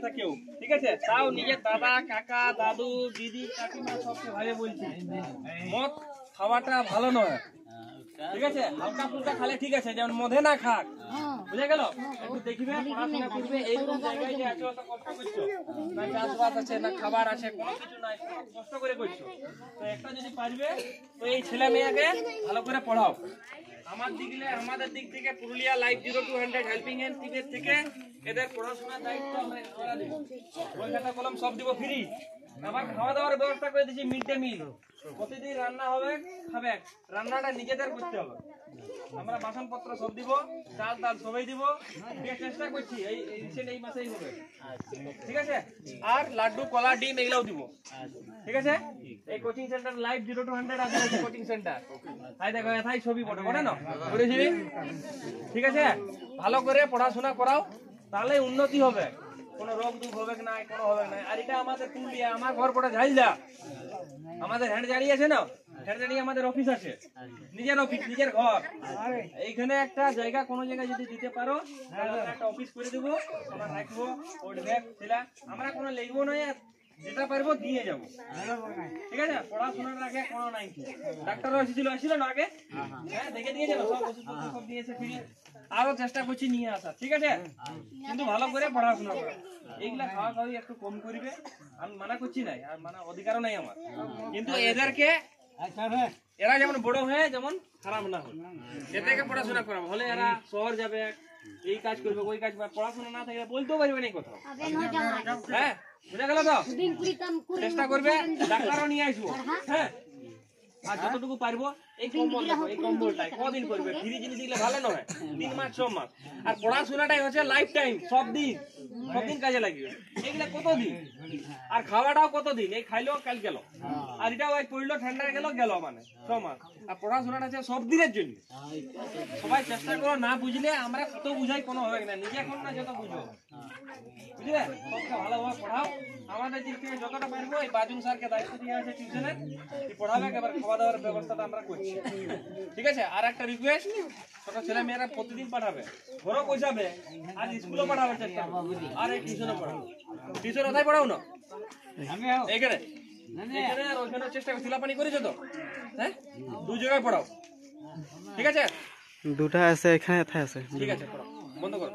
একটা কেউ, ঠিক আছে? তাও নিজের দাদা, কাকা, দাদু, দিদি, কাকিমা সবকে ভাবে বলছি মদ খাওয়াটা ভালো নয়, ঠিক আছে? হালকা ফুলকা খালে ঠিক আছে, যেমন মদে না খাক, বুঝে গেল? একটু দেখবে, পড়াশোনা করবে। এইরকম জায়গায় যে আছো, অত কষ্ট করছো, না চাষবাস আছে, না খাবার আছে, কোনো কিছু নাই, কষ্ট করে করছো, তো একটা যদি পারবে তো এই ছেলে মেয়েকে ভালো করে পড়াও। আমাদের দিক থেকে Purulia life 0 to 100 helping hand টিমের থেকে এদের পড়াশোনার দায়িত্ব আমরা দেব। বই খাতা কলম সব দিব ফ্রি। আবার খাওয়া দাওয়ার ব্যবস্থা করে দিচ্ছি, মিড ডে মিল প্রতিদিন রান্না হবে, খাবে। রান্নাটা নিজেদের করতে হবে। আমরা বাসনপত্র সব দিব, চাল ডাল সবাই দিব, চেষ্টা করছি এই মাসেই হবে, ঠিক আছে? আর লাড্ডু, কলা, ডিম এগুলাও দিব, ঠিক আছে? এই কোচিং সেন্টার লাইফ 0 to 100 আছে কোচিং সেন্টার। তাই দেখো এথাই ছবি পড়ে না করেছি, ঠিক আছে? ভালো করে পড়াশোনা করাও, তাহলে উন্নতি হবে, কোনো রোগ দুঃখ হবে না, কোনো হবে না। আর এটা আমাদের পুরুলিয়া, আমার ঘর পড়া ঝাইলদা, আমাদের হ্যান্ডজারি আছে না, হ্যান্ডজারি আমাদের অফিস আছে, নিজের অফিস, নিজের ঘর। এইখানে একটা জায়গা, কোনো জায়গায় যদি দিতে পারো, একটা অফিস করে দেবো, আমরা রাখবো, আমরা কোনো লিখবো নয়, যেটা পারবো দিয়ে যাবো, ঠিক আছে? পড়াশোনার আগে কোনো নাই। ডাক্তারও আসছিল না আগে, হ্যাঁ দেখে দিয়েছে, সব ওষুধপত্র সব দিয়েছে ফ্রি। আরো চেষ্টা করছি নিয়ে আসা, ঠিক আছে? কিন্তু ভালো করে পড়াশোনা করা। এইগুলা খাওয়া খাওয়াই একটু কম করবে, আমি মানা করছি নাই, আর মানা অধিকারও নাই আমার, কিন্তু এদেরকে এরা যেমন বড় হয়ে যেমন খারাপ না হয়, এদেরকে পড়াশোনা করাবো। হলে এরা শহর যাবে, এই কাজ করবে, ওই কাজ, পড়াশোনা না থাকলে বলতেও পারবে না কোথাও, হ্যাঁ বুঝা গেল তো? চেষ্টা করবে, ডাক্তারও নিয়ে আসবো, হ্যাঁ? আর যতটুকু পারবো এই কম্বল দেখো, এই কম্বলটাই কদিন করবে, ফ্রি জিনিস দিলে ভালো নয়, 3 মাস 6 মাস। আর পড়াশোনাটাই হচ্ছে লাইফ টাইম, সব দিন কাজে লাগবে। এগুলা কতদিন, আর খাওয়াটাও কতদিন, এই খাইলো কাল গেল, আর এটাও পড়লো ঠান্ডা গেল মানে 6 মাস। আর পড়াশোনাটা আছে সব দিনের জন্য। সবাই চেষ্টা করো, না বুঝলে আমরা কত বুঝাই কোনো হবে না, নিজে এখন না যত বুঝো, বুঝলে? সবকে ভালোভাবে পড়াও। আমাদের দিক থেকে যতটা পারবো, এই বাজুন স্যারকে দায়িত্ব দিয়ে আছে টিউশনের, পড়াবে, এবার খাওয়া দাওয়ার ব্যবস্থাটা আমরা করছি, ঠিক আছে? আর একটা রিকোয়েস্ট, ছোট ছেলে মেয়েরা প্রতিদিন পাঠাবে, ঘরও পৌঁছাবে, আর স্কুলও পাঠাবে চেষ্টা, আর এই টিউশনও পড়াবো। টিউশন কোথায় পড়াও না? এইখানে আর ওইখানে চেষ্টা করছি, লাপানি করেছো তো, হ্যাঁ? 2 জায়গায় পড়াও, ঠিক আছে? 2টা আছে এখানে, আছে, ঠিক আছে, পড়াও, বন্ধ করো।